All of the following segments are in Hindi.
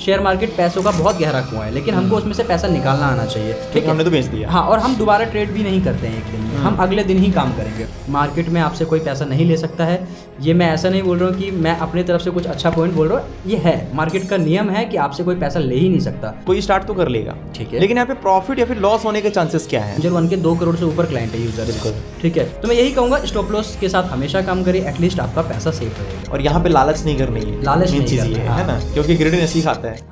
शेयर मार्केट पैसों का बहुत गहरा कुआं है, लेकिन हमको उसमें से पैसा निकालना आना चाहिए, ठीक है। हमने तो बेच दिया। हाँ, और हम दोबारा ट्रेड भी नहीं करते हैं एक दिन में, हम अगले दिन ही काम करेंगे। मार्केट में आपसे कोई पैसा नहीं ले सकता है। ये मैं ऐसा नहीं बोल रहा हूँ कि मैं अपनी तरफ से कुछ अच्छा पॉइंट बोल रहा हूँ, ये है मार्केट का नियम है कि आपसे कोई पैसा ले ही नहीं सकता। कोई स्टार्ट तो कर लेगा, ठीक है, लेकिन यहाँ पे प्रॉफिट या फिर लॉस होने के चांसेस क्या है? एंजल वन के 2 करोड़ से ऊपर क्लाइंट है, यूजर, ठीक है। तो मैं यही कहूँगा स्टॉप लॉस के साथ हमेशा काम करिए, एटलीस्ट आपका पैसा सेफ रहेगा। और यहाँ पे लालच नहीं करनी है, लालच नहीं चीज ये है ना, क्योंकि ग्रेडिंग ऐसी खाता है।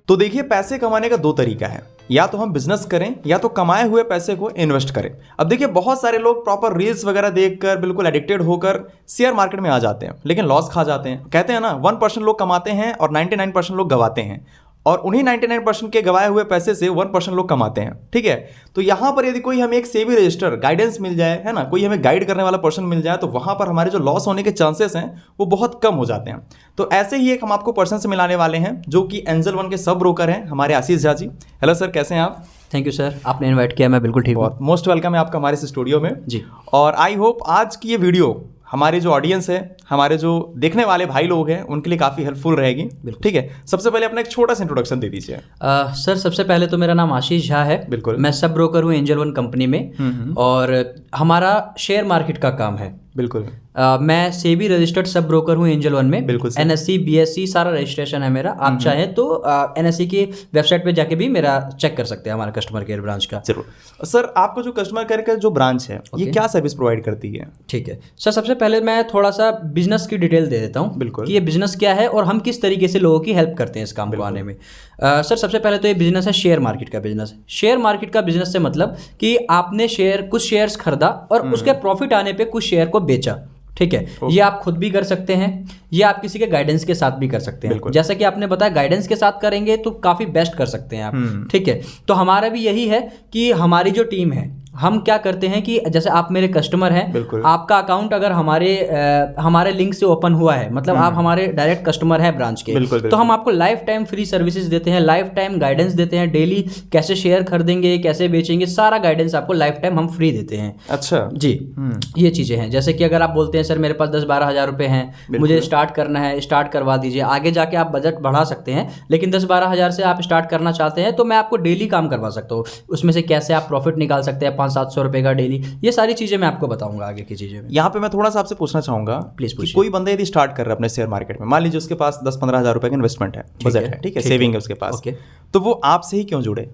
तो देखिए, पैसे कमाने का 2 तरीका है, या तो हम बिजनेस करें या तो कमाए हुए पैसे को इन्वेस्ट करें। अब देखिए, बहुत सारे लोग प्रॉपर रील्स वगैरह देखकर बिल्कुल एडिक्टेड होकर शेयर मार्केट में आ जाते हैं, लेकिन लॉस खा जाते हैं। कहते हैं ना, 1% लोग कमाते हैं और 99% लोग गवाते हैं, और उन्हीं 99% के गवाए हुए पैसे से 1% लोग कमाते हैं, ठीक है। तो यहाँ पर यदि कोई हमें एक सेबी रजिस्टर गाइडेंस मिल जाए, है ना, कोई हमें गाइड करने वाला पर्सन मिल जाए, तो वहाँ पर हमारे जो लॉस होने के चांसेस हैं वो बहुत कम हो जाते हैं। तो ऐसे ही एक हम आपको पर्सन से मिलाने वाले हैं जो कि एंजल वन के सब ब्रोकर हैं, हमारे आशीष झा जी। हेलो सर, कैसे हैं आप? थैंक यू सर, आपने इन्वाइट किया, मैं बिल्कुल ठीक हूँ। मोस्ट वेलकम है आपका हमारे इस स्टूडियो में जी। और आई होप आज की ये वीडियो हमारे जो ऑडियंस है, हमारे जो देखने वाले भाई लोग हैं, उनके लिए काफ़ी हेल्पफुल रहेगी, ठीक है। सबसे पहले अपना एक छोटा सा इंट्रोडक्शन दे दीजिए। सर, सबसे पहले तो मेरा नाम आशीष झा है। बिल्कुल। मैं सब ब्रोकर हूँ एंजल वन कंपनी में, और हमारा शेयर मार्केट का काम है। बिल्कुल। मैं सेबी रजिस्टर्ड सब ब्रोकर हूँ एंजल वन में। बिल्कुल। NSE BSE सारा रजिस्ट्रेशन है मेरा। आप चाहें तो NSE की वेबसाइट पे जाके भी मेरा चेक कर सकते हैं, हमारा कस्टमर केयर ब्रांच का। जरूर सर, आपको जो कस्टमर केयर का जो ब्रांच है, ये क्या सर्विस प्रोवाइड करती है? ठीक है सर, सबसे पहले मैं थोड़ा सा बिजनेस की डिटेल दे देता हूँ। बिल्कुल। कि ये बिजनेस क्या है और हम किस तरीके से लोगों की हेल्प करते हैं इस काम को आने में। सर, सबसे पहले तो ये बिजनेस है शेयर मार्केट का बिजनेस। शेयर मार्केट का बिजनेस से मतलब कि आपने कुछ शेयर्स खरीदा और उसके प्रॉफिट आने पे कुछ शेयर को बेचा, ठीक है। ये आप खुद भी कर सकते हैं, ये आप किसी के गाइडेंस के साथ भी कर सकते हैं। जैसा कि आपने बताया, गाइडेंस के साथ करेंगे तो काफ़ी बेस्ट कर सकते हैं आप, ठीक है। तो हमारा भी यही है कि हमारी जो टीम है, हम क्या करते हैं कि जैसे आप मेरे कस्टमर हैं, आपका अकाउंट अगर हमारे लिंक से ओपन हुआ है, मतलब आप हमारे डायरेक्ट कस्टमर हैं ब्रांच के, तो हम आपको लाइफ टाइम फ्री सर्विसेज देते हैं, लाइफ टाइम गाइडेंस देते हैं। डेली कैसे शेयर खरीदेंगे, कैसे बेचेंगे, सारा गाइडेंस आपको लाइफ टाइम हम फ्री देते हैं। अच्छा जी, ये चीज़ें हैं। जैसे कि अगर आप बोलते हैं सर मेरे पास 10-12 हज़ार रुपये हैं, मुझे स्टार्ट करना है, स्टार्ट करवा दीजिए। आगे जाके आप बजट बढ़ा सकते हैं, लेकिन 10-12 हज़ार से आप स्टार्ट करना चाहते हैं तो मैं आपको डेली काम करवा सकता हूँ। उसमें से कैसे आप प्रॉफिट निकाल सकते हैं 500-700 रुपये का डेली, ये सारी चीज़ें मैं आपको बताऊंगा आगे की चीज़ें में। यहाँ पे मैं थोड़ा सा आपसे पूछना चाहूँगा, प्लीज़ पूछिए। कोई बंदा यदि स्टार्ट कर रहा है अपने शेयर मार्केट में, मान लीजिए उसके पास 10-15 हज़ार रुपये का इन्वेस्टमेंट है, बजट है, ठीक है, सेविंग है उसके पास, तो वो आपसे ही क्यों जुड़े?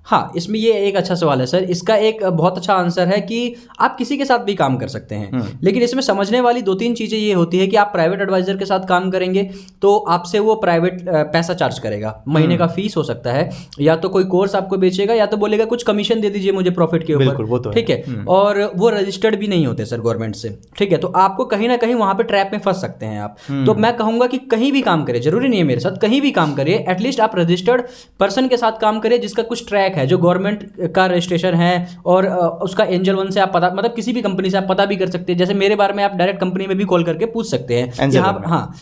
हाँ, इसमें ये एक अच्छा सवाल है सर। इसका एक बहुत अच्छा आंसर है कि आप किसी के साथ भी काम कर सकते हैं, लेकिन इसमें समझने वाली 2-3 चीज़ें ये होती है कि आप प्राइवेट एडवाइजर के साथ काम करेंगे तो आपसे वो प्राइवेट पैसा चार्ज करेगा, महीने का फीस हो सकता है, या तो कोई कोर्स आपको बेचेगा, या तो बोलेगा कुछ कमीशन दे दीजिए मुझे प्रॉफिट के ऊपर, ठीक है। और वो रजिस्टर्ड भी नहीं होते सर गवर्नमेंट से, ठीक है। तो आपको कहीं ना कहीं वहाँ पे ट्रैप में फंस सकते हैं आप। तो मैं कहूँगा कि कहीं भी काम करें, जरूरी नहीं है मेरे साथ, कहीं भी काम करिए, एटलीस्ट आप रजिस्टर्ड पर्सन के साथ काम करिए जिसका कुछ ट्रैक है, जो गवर्नमेंट का रजिस्ट्रेशन है, और उसका एंजल वन से आप पता, मतलब किसी भी कंपनी से आप पता भी कर सकते हैं। जैसे मेरे बारे में आप डायरेक्ट कंपनी में भी कॉल करके पूछ सकते हैं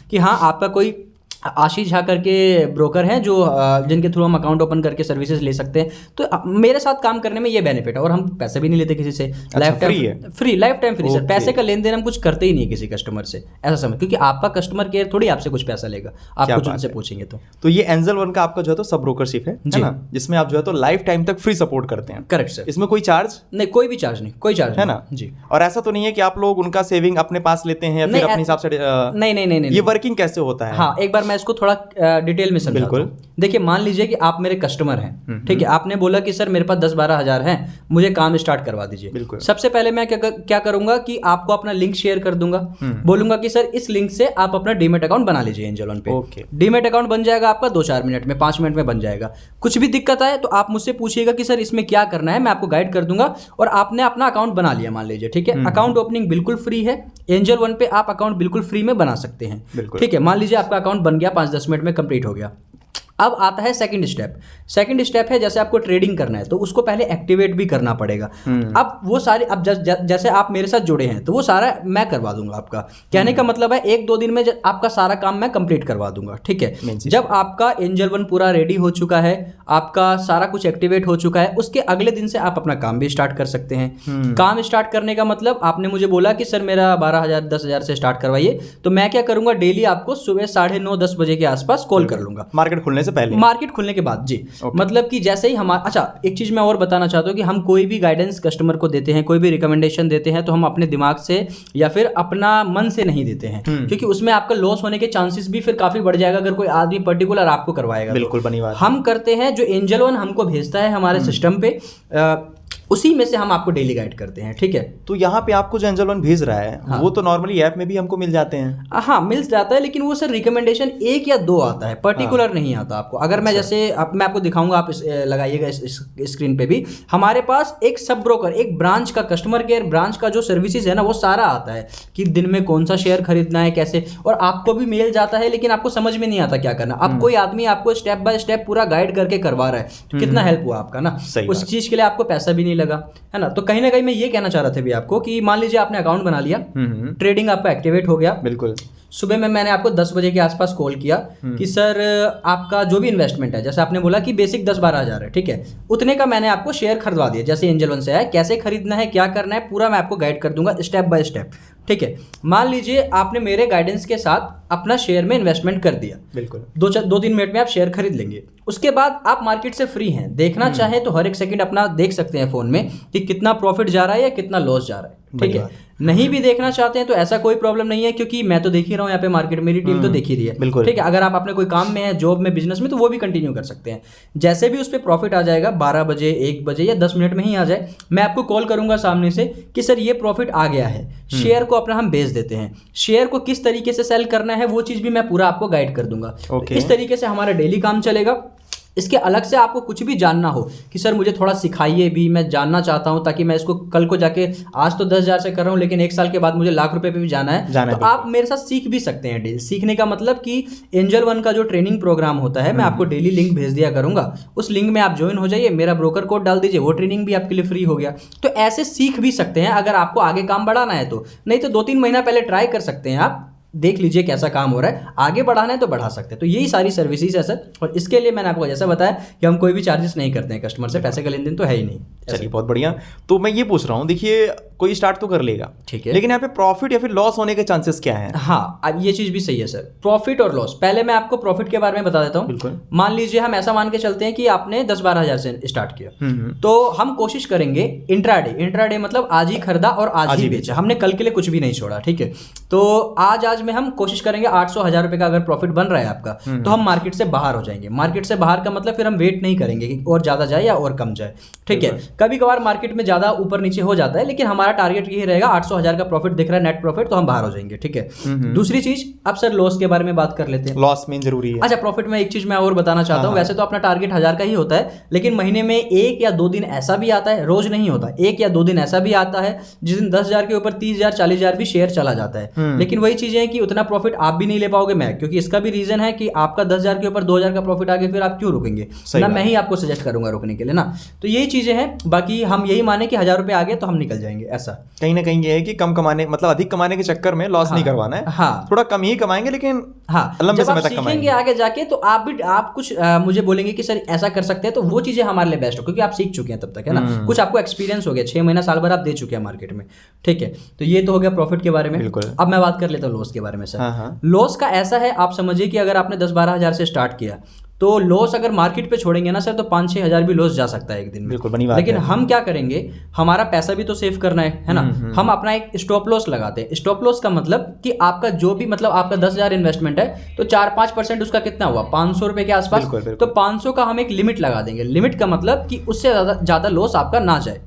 कि हाँ आपका कोई आशीष झा करके ब्रोकर हैं जो जिनके थ्रू हम अकाउंट ओपन करके सर्विसेज ले सकते हैं। तो मेरे साथ काम करने में ये बेनिफिट है, और हम पैसे भी नहीं लेते किसी से, life time free, life time free sir. पैसे का लेन देन हम कुछ करते ही नहीं किसी कस्टमर से, ऐसा समझ, क्योंकि आपका कस्टमर केयर थोड़ी आपसे कुछ पैसा लेगा, आप कुछ उनसे पूछेंगे। तो ये एंजल वन का आपका जो है तो सब ब्रोकरशिप है ना, जिसमें आप जो है तो लाइफ टाइम तक फ्री सपोर्ट करते हैं। Correct sir. इसमें कोई चार्ज नहीं, कोई भी चार्ज नहीं, कोई चार्ज है ना जी। और ऐसा तो नहीं है कि आप लोग उनका सेविंग अपने पास लेते हैं या फिर अपने हिसाब से? नहीं, ये वर्किंग कैसे होता है? हाँ, एक बार मैं इसको थोड़ा डिटेल में समझाता हूं। देखिए, मान लीजिए कि आप मेरे कस्टमर हैं, ठीक है। आपने बोला कि सर मेरे पास 10-12 हज़ार हैं, मुझे काम स्टार्ट करवा दीजिए। सबसे पहले मैं क्या करूंगा कि आपको अपना लिंक शेयर कर दूंगा, बोलूंगा कि सर इस लिंक से आप अपना डीमेट अकाउंट बना लीजिए एंजल वन पे। डीमेट अकाउंट बन जाएगा आपका 2-4 मिनट में, 5 मिनट में बन जाएगा। कुछ भी दिक्कत आए तो आप मुझसे पूछिएगा कि सर इसमें क्या करना है, मैं आपको गाइड कर दूंगा। और आपने अपना अकाउंट बना लिया मान लीजिए, ठीक है। अकाउंट ओपनिंग बिल्कुल फ्री है, एंजल वन पे आप अकाउंट बिल्कुल फ्री में बना सकते हैं, ठीक है। मान लीजिए आपका अकाउंट बन गया, 5-10 मिनट में कंप्लीट हो गया। अब आता है सेकंड स्टेप। सेकंड स्टेप है जैसे आपको ट्रेडिंग करना है तो उसको पहले एक्टिवेट भी करना पड़ेगा। अब वो सारे अब जैसे आप मेरे साथ जुड़े हैं तो वो सारा मैं करवा दूंगा आपका। कहने का मतलब है 1-2 दिन में आपका सारा काम मैं कंप्लीट करवा दूंगा, ठीक है। जब आपका एंजल वन पूरा रेडी हो चुका है, आपका सारा कुछ एक्टिवेट हो चुका है, उसके अगले दिन से आप अपना काम भी स्टार्ट कर सकते हैं। काम स्टार्ट करने का मतलब आपने मुझे बोला कि सर मेरा 12,000 10,000 से स्टार्ट करवाइए, तो मैं क्या करूंगा, डेली आपको सुबह 9:30-10 बजे के आसपास कॉल कर लूंगा। मार्केट खुलने से पहले, मार्केट खुलने के बाद जी। मतलब कि जैसे ही हमारा, अच्छा एक चीज मैं और बताना चाहता हूँ कि हम कोई भी गाइडेंस कस्टमर को देते हैं, कोई भी रिकमेंडेशन देते हैं तो हम अपने दिमाग से या फिर अपना मन से नहीं देते हैं, क्योंकि उसमें आपका लॉस होने के चांसेस भी फिर काफी बढ़ जाएगा अगर कोई आदमी पर्टिकुलर आपको करवाएगा। बिल्कुल बनी बात। हम करते हैं जो एंजल वन हमको भेजता है हमारे सिस्टम पे, उसी में से हम आपको डेली गाइड करते हैं, ठीक है। तो यहाँ पे आपको जो एंजल वन भेज रहा है, हाँ। वो तो नॉर्मली ऐप में भी हमको मिल जाते हैं। हाँ मिल जाता है, लेकिन वो सर रिकमेंडेशन 1 या 2 आता है, पर्टिकुलर नहीं आता आपको। अगर मैं जैसे मैं आपको दिखाऊंगा, आप लगाइएगा इस स्क्रीन पे भी, हमारे पास एक सब ब्रोकर, एक ब्रांच का कस्टमर केयर ब्रांच का जो सर्विसेज है ना वो सारा आता है कि दिन में कौन सा शेयर खरीदना है, कैसे, और आपको भी मेल जाता है, लेकिन आपको समझ में नहीं आता क्या करना। अब कोई आदमी आपको स्टेप बाय स्टेप पूरा गाइड करके करवा रहा है तो कितना हेल्प हुआ आपका ना। उस चीज के लिए आपको पैसा भी नहीं लगा, है ना। तो कहीं ना कहीं मैं ये कहना चाह रहा था भी आपको कि मान लीजिए आपने अकाउंट बना लिया, ट्रेडिंग आपका एक्टिवेट हो गया, बिल्कुल। सुबह में मैंने आपको 10 बजे के आसपास कॉल किया कि सर आपका जो भी इन्वेस्टमेंट है, जैसे आपने बोला कि बेसिक 10-12 हज़ार है, ठीक है, उतने का मैंने आपको शेयर खरीदवा दिया। जैसे एंजल वन से है, कैसे खरीदना है, क्या करना है, पूरा मैं आपको गाइड कर दूंगा स्टेप बाय स्टेप, ठीक है। मान लीजिए आपने मेरे गाइडेंस के साथ अपना शेयर में इन्वेस्टमेंट कर दिया, बिल्कुल 2-3 मिनट में आप शेयर खरीद लेंगे। उसके बाद आप मार्केट से फ्री हैं, देखना चाहे तो हर एक सेकंड अपना देख सकते हैं फोन में कि कितना प्रॉफिट जा रहा है या कितना लॉस जा रहा है, ठीक है। नहीं भी देखना चाहते हैं तो ऐसा कोई प्रॉब्लम नहीं है, क्योंकि मैं तो देख ही रहा हूँ यहाँ पे मार्केट, मेरी टीम तो देख ही रही है, बिल्कुल, ठीक है। अगर आप अपने कोई काम में है, जॉब में, बिजनेस में, तो वो भी कंटिन्यू कर सकते हैं। जैसे भी उस पर प्रॉफिट आ जाएगा 12 बजे, 1 बजे या 10 मिनट में ही आ जाए, मैं आपको कॉल करूंगा सामने से कि सर ये प्रॉफिट आ गया है, शेयर को अपना हम बेच देते हैं। शेयर को किस तरीके से सेल करना है वो चीज भी मैं पूरा आपको गाइड कर दूंगा। इस तरीके से हमारा डेली काम चलेगा। इसके अलग से आपको कुछ भी जानना हो कि सर मुझे थोड़ा सिखाइए भी, मैं जानना चाहता हूं ताकि मैं इसको कल को जाके, आज तो 10,000 से कर रहा हूं लेकिन 1 साल के बाद मुझे लाख रुपए पे भी जाना है, तो आप मेरे साथ सीख भी सकते हैं डेली। सीखने का मतलब कि एंजल वन का जो ट्रेनिंग प्रोग्राम होता है, मैं आपको डेली लिंक भेज दिया करूंगा, उस लिंक में आप ज्वाइन हो जाइए, मेरा ब्रोकर कोड डाल दीजिए, वो ट्रेनिंग भी आपके लिए फ्री हो गया। तो ऐसे सीख भी सकते हैं अगर आपको आगे काम बढ़ाना है तो, नहीं तो 2-3 महीना पहले ट्राई कर सकते हैं आप, देख लीजिए कैसा काम हो रहा है, आगे बढ़ाना है तो बढ़ा सकते हैं। तो यही सारी सर्विसेज है सर, और इसके लिए मैंने आपको जैसा बताया कि हम कोई भी चार्जेस नहीं करते हैं कस्टमर से, पैसे का लेन देन तो है ही नहीं। चलिए बहुत बढ़िया। तो मैं ये पूछ रहा हूँ, देखिए कोई स्टार्ट तो कर लेगा, ठीक है, लेकिन यहाँ पे प्रॉफिट या फिर लॉस होने के चांसेस क्या हैं? हाँ अब ये चीज भी सही है सर, प्रॉफिट और लॉस। पहले मैं आपको प्रॉफिट के बारे में बता देता हूँ। बिल्कुल। मान लीजिए हम ऐसा मान के चलते हैं कि आपने 10-12 हज़ार से स्टार्ट किया, तो हम कोशिश करेंगे इंट्राडे मतलब आज ही खरीदा और आज ही बेचा, हमने कल के लिए कुछ भी नहीं छोड़ा, ठीक है। तो आज में हम कोशिश करेंगे 800-1000 रुपए का अगर प्रॉफिट बन रहा है आपका, तो हम मार्केट से बाहर हो जाएंगे। मार्केट से बाहर का मतलब फिर हम वेट नहीं करेंगे कि और ज्यादा जाए या और कम जाए, ठीक है। कभी कभार मार्केट में ज्यादा ऊपर नीचे हो जाता है, लेकिन हमारा टारगेट यही रहेगा 800,000 का प्रॉफिट दिख रहा है नेट प्रॉफिट, तो हम बाहर हो जाएंगे, ठीक है। दूसरी चीज, अब सर लॉस के बारे में बात कर लेते हैं। लॉस में जरूरी है। अच्छा प्रॉफिट में एक चीज मैं और बताना चाहता हूँ, वैसे तो अपना टारगेट 1000 का ही होता है, लेकिन महीने में 1 या 2 दिन ऐसा भी आता है, रोज नहीं होता, 1 या 2 दिन ऐसा भी आता है जिस दिन 10,000 के ऊपर 30,000 40,000 भी शेयर चला जाता है। लेकिन वही चीजें हैं कि उतना प्रॉफिट आप भी नहीं ले पाओगे, मैं, क्योंकि इसका भी रीजन है कि आपका 10,000 के ऊपर 2,000 का प्रॉफिट आ गया, फिर आप क्यों रुकेंगे ना, मैं ही आपको सजेस्ट करूंगा रुकने के लिए ना। तो यही चीजें हैं, बाकी हम यही माने कि 1000 रुपए आ गए तो हम निकल जाएंगे। ऐसा कहीं ना कहीं ये है कि कम कमाने, मतलब अधिक कमाने के चक्कर में लॉस नहीं करवाना है। हाँ, थोड़ा कम ही कमाएंगे, लेकिन हाँ लंबे समय तक कमाएंगे आगे जाके, तो आप कुछ मुझे बोलेंगे कि सर ऐसा कर सकते हैं, तो वो चीजें हमारे लिए बेस्ट हो, क्योंकि आप सीख चुके हैं तब तक, है ना, कुछ आपको एक्सपीरियंस हो गया, 6 महीना साल भर आप दे चुके हैं मार्केट में, ठीक है। तो ये तो हो गया प्रॉफिट के बारे में। अब मैं बात कर लेता हूँ लॉस के बारे में सर। लॉस का ऐसा है, आप समझिए कि अगर आपने 10-12 हज़ार से स्टार्ट किया, तो लॉस अगर मार्केट पे छोड़ेंगे ना सर, तो 5-6 हज़ार भी लॉस जा सकता है एक दिन में। बिल्कुल बनी बात। लेकिन हम क्या करेंगे, हमारा पैसा भी तो सेव करना है ना। हम अपना एक स्टॉप लॉस लगाते हैं। स्टॉप लॉस का मतलब कि आपका जो भी, मतलब आपका 10,000 इन्वेस्टमेंट है, तो 4-5% उसका कितना हुआ, 500 रुपए के आसपास। तो 500 का हम एक लिमिट लगा देंगे। लिमिट का मतलब कि उससे ज्यादा लॉस आपका ना जाए।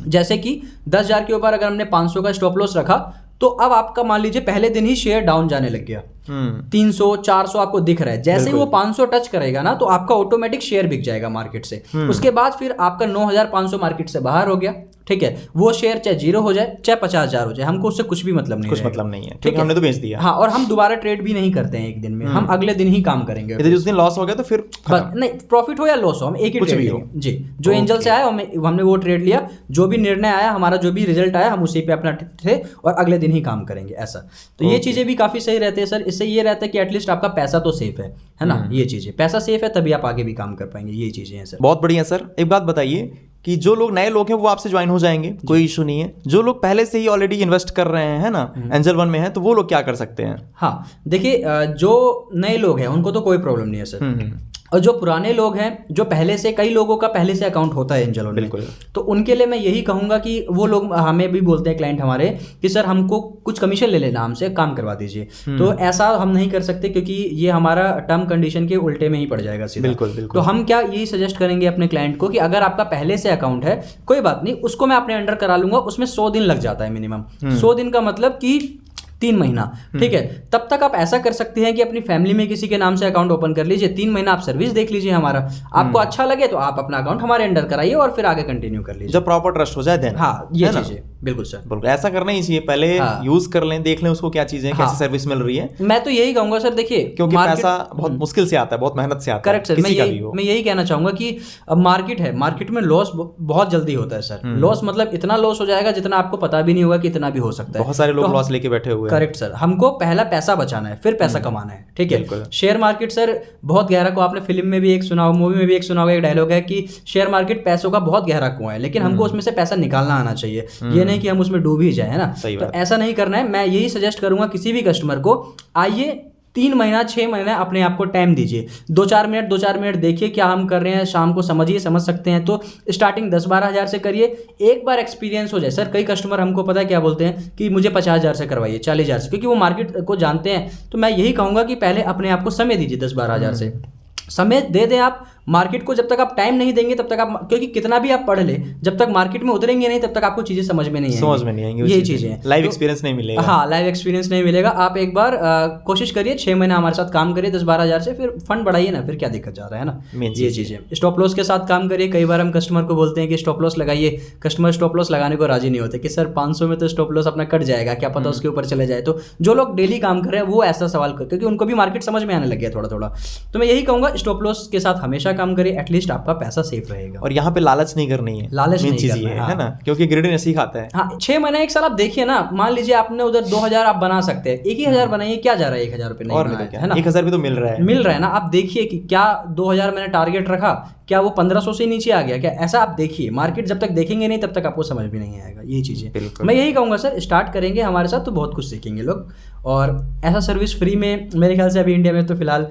जैसे कि 10,000 के ऊपर अगर हमने 500 का स्टॉप लॉस रखा, तो अब आपका मान लीजिए पहले दिन ही शेयर डाउन जाने लग गया, 300 400 आपको दिख रहा है, जैसे ही वो 500 टच करेगा ना तो आपका ऑटोमेटिक शेयर बिक जाएगा मार्केट से। उसके बाद फिर आपका 9500 मार्केट से बाहर हो गया, ठीक है। वो शेयर चाहे 0 हो जाए चाहे 50,000 हो जाए, हमको उससे कुछ भी मतलब नहीं, कुछ मतलब नहीं है, ठीक है, हमने तो बेच दिया। हाँ, और हम दोबारा ट्रेड भी नहीं करते हैं एक दिन में, हम अगले दिन ही काम करेंगे। यदि उस दिन लॉस हो गया तो फिर बस नहीं, प्रॉफिट हो या लॉस हो हम एक ही ट्रेड लेंगे जी। जो एंजल से आया हमने वो ट्रेड लिया, जो भी निर्णय आया हमारा, जो भी रिजल्ट आया हम उसी पे अपना थे और अगले दिन ही काम करेंगे ऐसा। तो ये चीजें भी काफी सही रहते हैं सर। इससे ये रहता है कि एटलीस्ट आपका पैसा तो सेफ है ना। ये चीजें, पैसा सेफ है तभी आप आगे भी काम कर पाएंगे, ये चीजें हैं सर। बहुत बढ़िया सर। एक बात बताइए कि जो लोग नए लोग हैं वो आपसे ज्वाइन हो जाएंगे, कोई इशू नहीं है। जो लोग पहले से ही ऑलरेडी इन्वेस्ट कर रहे हैं, है ना, एंजल वन में है, तो वो लोग क्या कर सकते हैं? हाँ देखिए, जो नए लोग हैं उनको तो कोई प्रॉब्लम नहीं है सर। और जो पुराने लोग हैं, जो पहले से, कई लोगों का पहले से अकाउंट होता है एंजल वन में, बिल्कुल, तो उनके लिए मैं यही कहूंगा कि वो लोग हमें भी बोलते हैं क्लाइंट हमारे कि सर हमको कुछ कमीशन ले लेना, हमसे काम करवा दीजिए। तो ऐसा हम नहीं कर सकते क्योंकि ये हमारा टर्म कंडीशन के उल्टे में ही पड़ जाएगा सीधा। बिल्कुल बिल्कुल। तो हम क्या यही सजेस्ट करेंगे अपने क्लाइंट को कि अगर आपका पहले से अकाउंट है कोई बात नहीं, उसको मैं अपने अंडर करा लूंगा। उसमें 100 दिन लग जाता है मिनिमम। 100 दिन का मतलब कि 3 महीना, ठीक है। तब तक आप ऐसा कर सकते हैं कि अपनी फैमिली में किसी के नाम से अकाउंट ओपन कर लीजिए, 3 महीना आप सर्विस देख लीजिए हमारा, आपको अच्छा लगे तो आप अपना अकाउंट हमारे अंडर कराइए और फिर आगे कंटिन्यू कर लीजिए जब प्रॉपर ट्रस्ट हो जाए देन। हाँ, ये चीजें बिल्कुल सर, बिल्कुल ऐसा करना ही चाहिए। पहले यूज कर लें, देख लें उसको क्या चीजें, कैसी सर्विस मिल रही है। मैं तो यही कहूंगा सर, देखिए क्योंकि पैसा बहुत मुश्किल से आता है, बहुत मेहनत से आता है। करेक्ट सर, मैं यही कहना चाहूंगा कि अब मार्केट है, मार्केट में लॉस बहुत जल्दी होता है सर। लॉस मतलब इतना लॉस हो जाएगा जितना आपको पता भी नहीं होगा कि इतना भी हो सकता है। बहुत सारे लोग लॉस लेके बैठे हुए हैं। करेक्ट सर, हमको पहला पैसा बचाना है फिर पैसा कमाना है, ठीक है। शेयर मार्केट सर बहुत गहरा, को आपने फिल्म में भी एक सुना, मूवी में भी एक सुना होगा, एक डायलॉग है कि शेयर मार्केट पैसों का बहुत गहरा कुआं है, लेकिन हमको उसमें से पैसा निकालना आना चाहिए। ये नहीं कि हम उसमें डूब ही जाए, है ना। तो ऐसा नहीं करना है। मैं यही सजेस्ट करूंगा किसी भी कस्टमर को, आइए 3 महीना 6 महीना अपने आप को टाइम दीजिए, 2-4 मिनट देखिए क्या हम कर रहे हैं, शाम को समझिए, समझ सकते हैं तो स्टार्टिंग 10-12 हज़ार से करिए। एक बार एक्सपीरियंस हो जाए सर, कई कस्टमर हमको पता है क्या बोलते हैं कि मुझे 50,000 से करवाइए, 40,000 से, क्योंकि वो मार्केट को जानते हैं। तो मैं यही कहूँगा कि पहले अपने आप को समय दीजिए, 10-12 हज़ार से समय दे दें आप मार्केट को। जब तक आप टाइम नहीं देंगे तब तक आप, क्योंकि कितना भी आप पढ़ ले, जब तक मार्केट में उतरेंगे नहीं तब तक आपको चीजें समझ में नहीं आएंगी। यही चीजें हैं, लाइव एक्सपीरियंस नहीं मिलेगा। हाँ, लाइव एक्सपीरियंस नहीं मिलेगा। आप एक बार कोशिश करिए, 6 महीना हमारे साथ काम करिए, 10-12 हज़ार से, फिर फंड बढ़ाइए ना, फिर क्या दिक्कत जा रहा है ना। ये चीजें, स्टॉप लॉस के साथ काम करिए। कई बार हम कस्टमर को बोलते हैं कि स्टॉप लॉस लगाइए, कस्टमर स्टॉप लॉस लगाने को राजी नहीं होते कि सर 500 में तो स्टॉप लॉस अपना कट जाएगा, क्या पता उसके ऊपर चले जाए। तो जो लोग डेली काम कर रहे हैं वो ऐसा सवाल कर, क्योंकि उनको भी मार्केट समझ में आने लग गया थोड़ा थोड़ा। तो मैं यही कहूँगा स्टॉप लॉस के साथ हमेशा काम करिए, एटलीस्ट आपका पैसा सेफ रहेगा। और यहाँ पे लालच नहीं करनी है, लालच नहीं चीज ये है ना, क्योंकि ग्रेडिंग सिखाता है। हाँ, 6 महीने 1 साल आप देखिए ना, मान लीजिए आपने उधर 2,000 आप बना सकते हैं, 1,000 बनाइए, क्या जा रहा है 1,000 रुपये नहीं बनाया, है ना। 1,000 भी तो मिल रहा है ना। आप देखिए कि क्या 2,000 मैंने टारगेट रखा, क्या वो 1500 से नीचे आ गया क्या, ऐसा आप देखिए। मार्केट जब तक देखेंगे नहीं तब तक आपको समझ भी नहीं आएगा ये चीज़ें। मैं यही कहूँगा सर, स्टार्ट करेंगे हमारे साथ तो बहुत कुछ सीखेंगे लोग। और ऐसा सर्विस फ्री में मेरे ख्याल से अभी इंडिया में तो फिलहाल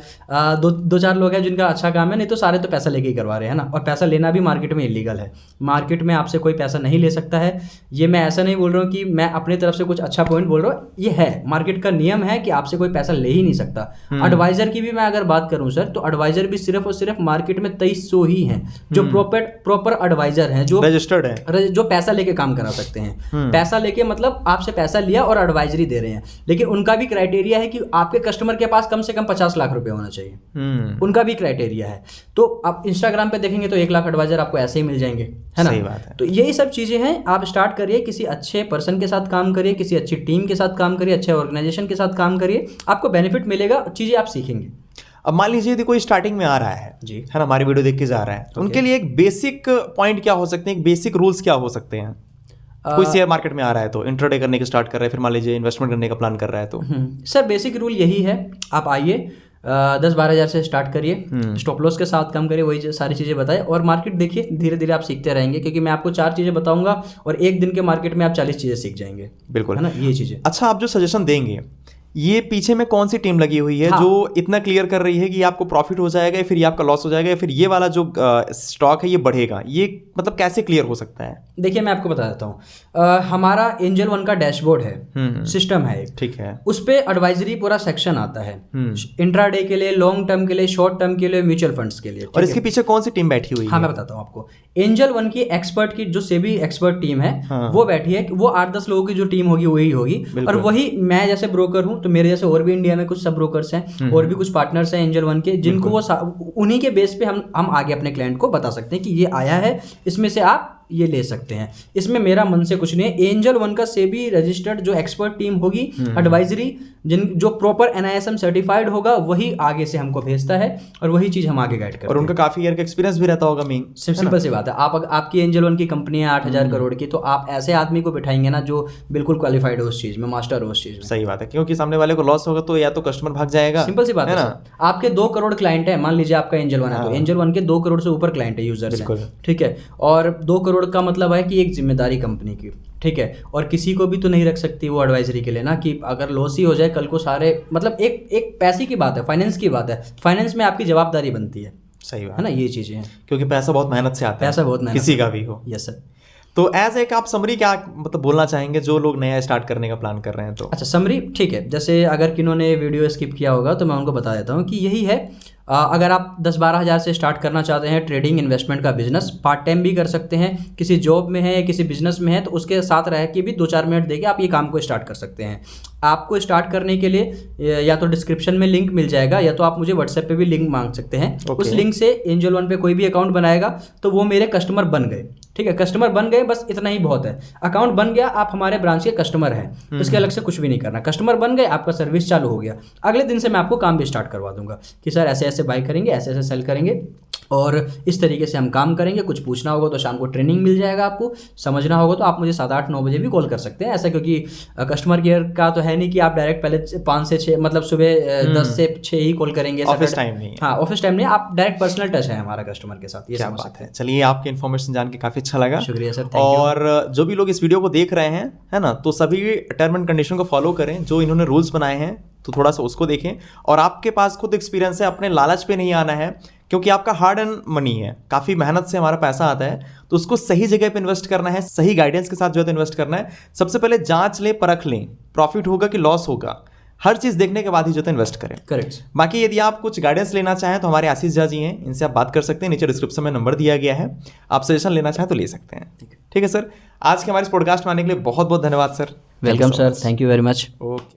2-4 लोग हैं जिनका अच्छा काम है, नहीं तो सारे तो पैसा लेके ही करवा रहे हैं ना। और पैसा लेना भी मार्केट में इलीगल है, मार्केट में आपसे कोई पैसा नहीं ले सकता है। ये मैं ऐसा नहीं बोल रहा हूँ कि मैं अपनी तरफ से कुछ अच्छा पॉइंट बोल रहा हूँ, ये है मार्केट का नियम है कि आपसे कोई पैसा ले ही नहीं सकता। एडवाइजर की भी मैं अगर बात करूँ सर, तो एडवाइजर भी सिर्फ और सिर्फ मार्केट में 2300 ही हैं जो प्रॉपर एडवाइजर हैं, जो रजिस्टर्ड है, जो पैसा लेके काम करा सकते हैं। पैसा लेके मतलब आपसे पैसा लिया और एडवाइजरी दे रहे हैं, लेकिन उनका भी क्राइटेरिया है कि आपके कस्टमर के पास कम से कम 50 लाख रुपए होना चाहिए। उनका भी क्राइटेरिया है। तो आप इंस्टाग्राम पे देखेंगे तो 1 लाख एडवाइजर आपको ऐसे ही मिल जाएंगे, है ना। सही बात है। तो यही सब चीजें हैं। आप स्टार्ट करिए, किसी अच्छे पर्सन के साथ काम करिए, किसी अच्छी टीम के साथ काम करिए, अच्छे ऑर्गेनाइजेशन के साथ काम करिए, आपको बेनिफिट मिलेगा, चीजें आप सीखेंगे। अब मान लीजिए यदि कोई स्टार्टिंग में आ रहा है जी, है ना, हमारी वीडियो देख के जा रहा है, तो उनके लिए एक बेसिक पॉइंट क्या हो सकते हैं, एक बेसिक रूल्स क्या हो सकते हैं? कोई शेयर मार्केट में आ रहा है तो इंट्राडे करने का स्टार्ट कर रहा है, फिर मान लीजिए इन्वेस्टमेंट करने का प्लान कर रहा है तो सर बेसिक रूल यही है, आप आइए 10-12 हज़ार से स्टार्ट करिए, स्टॉप लॉस के साथ काम करिए, वही सारी चीज़ें बताए और मार्केट देखिए, धीरे धीरे आप सीखते रहेंगे, क्योंकि मैं आपको 4 चीज़ें बताऊंगा और एक दिन के मार्केट में आप 40 चीज़ें सीख जाएंगे। बिल्कुल, है ना, ये चीज़ें। अच्छा, आप जो सजेशन देंगे, ये पीछे में कौन सी टीम लगी हुई है जो इतना क्लियर कर रही है कि आपको प्रॉफिट हो जाएगा या फिर ये आपका लॉस हो जाएगा या फिर ये वाला जो स्टॉक है ये बढ़ेगा, ये मतलब कैसे क्लियर हो सकता है? देखिए मैं आपको बता देता हूँ, हमारा एंजल वन का डैशबोर्ड है, सिस्टम है, ठीक है, उस पे एडवाइजरी पूरा सेक्शन आता है, इंट्राडे के लिए, लॉन्ग टर्म के लिए, शॉर्ट टर्म के लिए, म्यूचुअल फंड्स के लिए। और इसके पीछे कौन सी टीम बैठी हुई है? हाँ मैं बताता हूँ आपको। एंजल वन की एक्सपर्ट की जो सेबी एक्सपर्ट टीम है वो बैठी है, वो 8-10 लोगों की जो टीम होगी वही होगी, और वही मैं जैसे ब्रोकर हूँ तो मेरे जैसे और भी इंडिया में कुछ सब ब्रोकर्स हैं और भी कुछ पार्टनर्स हैं एंजल वन के, जिनको वो उन्हीं के बेस पे हम आगे अपने क्लाइंट को बता सकते हैं कि ये आया है, इसमें से आप ये ले सकते हैं। इसमें मेरा मन से कुछ नहीं है। एंजल वन का सेबी रजिस्टर्ड जो एक्सपर्ट टीम होगी एडवाइजरी, जो प्रॉपर NISM सर्टिफाइड होगा, वही आगे से हमको भेजता है और वही चीज़ हम आगे गाइड करते हैं। और उनका काफ़ी ईयर का एक्सपीरियंस भी रहता होगा। सिंपल सी बात है, आपकी एंजल वन की कंपनी है 8,000 करोड़ की, तो आप ऐसे आदमी को बिठाएंगे ना जो बिल्कुल क्वालिफाइड हो उस चीज़ में, मास्टर हो उस चीज़ में। सही बात है, क्योंकि सामने वाले को लॉस होगा तो या तो कस्टमर भाग जाएगा। सिंपल सी बात है ना। आपके 2 करोड़ क्लाइंट है, मान लीजिए आपका एंजल वन है, तो एंजल वन के 2 करोड़ से ऊपर क्लाइंट है, यूजर्स हैं, ठीक है। और 2 करोड़ का मतलब है कि एक जिम्मेदारी कंपनी की, ठीक है। और किसी को भी तो नहीं रख सकती वो एडवाइजरी के लिए ना, कि अगर लॉस ही हो जाए कल को सारे, मतलब एक पैसे की बात है, फाइनेंस की बात है, फाइनेंस में आपकी जवाबदारी बनती है। सही बात है ना, ये चीज़ें हैं, क्योंकि पैसा बहुत मेहनत से आता है, पैसा बहुत मेहनत, किसी का भी हो। Yes sir. तो एज एक आप समरी क्या मतलब बोलना चाहेंगे जो लोग नया स्टार्ट करने का प्लान कर रहे हैं? तो अच्छा, समरी ठीक है। जैसे अगर किन्होंने वीडियो स्किप किया होगा तो मैं उनको बता देता हूँ कि यही है, अगर आप 10-12 हज़ार से स्टार्ट करना चाहते हैं ट्रेडिंग इन्वेस्टमेंट का बिजनेस, पार्ट टाइम भी कर सकते हैं, किसी जॉब में है, किसी बिजनेस में है, तो उसके साथ रह के भी 2-4 मिनट देके आप ये काम को स्टार्ट कर सकते हैं। आपको स्टार्ट करने के लिए या तो डिस्क्रिप्शन में लिंक मिल जाएगा, या तो आप मुझे व्हाट्सएप पे भी लिंक मांग सकते हैं। उस लिंक से एंजल वन पे कोई भी अकाउंट बनाएगा तो वो मेरे कस्टमर बन गए, ठीक है। कस्टमर बन गए, बस इतना ही बहुत है। अकाउंट बन गया, आप हमारे ब्रांच के कस्टमर हैं, इसके अलग से कुछ भी नहीं करना। कस्टमर बन गए, आपका सर्विस चालू हो गया, अगले दिन से मैं आपको काम भी स्टार्ट करवा दूंगा कि सर ऐसे ऐसे बाई करेंगे, ऐसे ऐसे सेल करेंगे और इस तरीके से हम काम करेंगे। कुछ पूछना होगा तो शाम को ट्रेनिंग मिल जाएगा, आपको समझना होगा तो आप मुझे 7-8-9 बजे भी कॉल कर सकते हैं ऐसा, क्योंकि कस्टमर केयर का तो है नहीं कि आप डायरेक्ट पहले 5 से 6 मतलब सुबह 10 से 6 ही कॉल करेंगे, ऑफिस टाइम नहीं है। हाँ, ऑफिस टाइम नहीं, आप डायरेक्ट पर्सनल टच है हमारा कस्टमर के साथ, ये समझ सकते हैं। चलिए, आपकी इन्फॉर्मेशन जान के काफ़ी अच्छा लगा, शुक्रिया सर। और जो भी लोग इस वीडियो को देख रहे हैं, है ना, तो सभी टर्म एंड कंडीशन को फॉलो करें, जो इन्होंने रूल्स बनाए हैं तो थोड़ा सा उसको देखें। और आपके पास खुद एक्सपीरियंस है, अपने लालच पे नहीं आना है, क्योंकि आपका हार्ड एंड मनी है, काफ़ी मेहनत से हमारा पैसा आता है, तो उसको सही जगह पे इन्वेस्ट करना है, सही गाइडेंस के साथ जो है तो इन्वेस्ट करना है। सबसे पहले जांच लें, परख लें, प्रॉफिट होगा कि लॉस होगा, हर चीज़ देखने के बाद ही जो है इन्वेस्ट करें। करेक्ट। बाकी यदि आप कुछ गाइडेंस लेना चाहें तो हमारे आशीष झा जी हैं, इनसे आप बात कर सकते हैं, नीचे डिस्क्रिप्शन में नंबर दिया गया है, आप सजेशन लेना चाहें तो ले सकते हैं। ठीक है सर, आज के हमारे इस पॉडकास्ट में आने के लिए बहुत बहुत धन्यवाद sir. Welcome sir, thank you very much. Okay.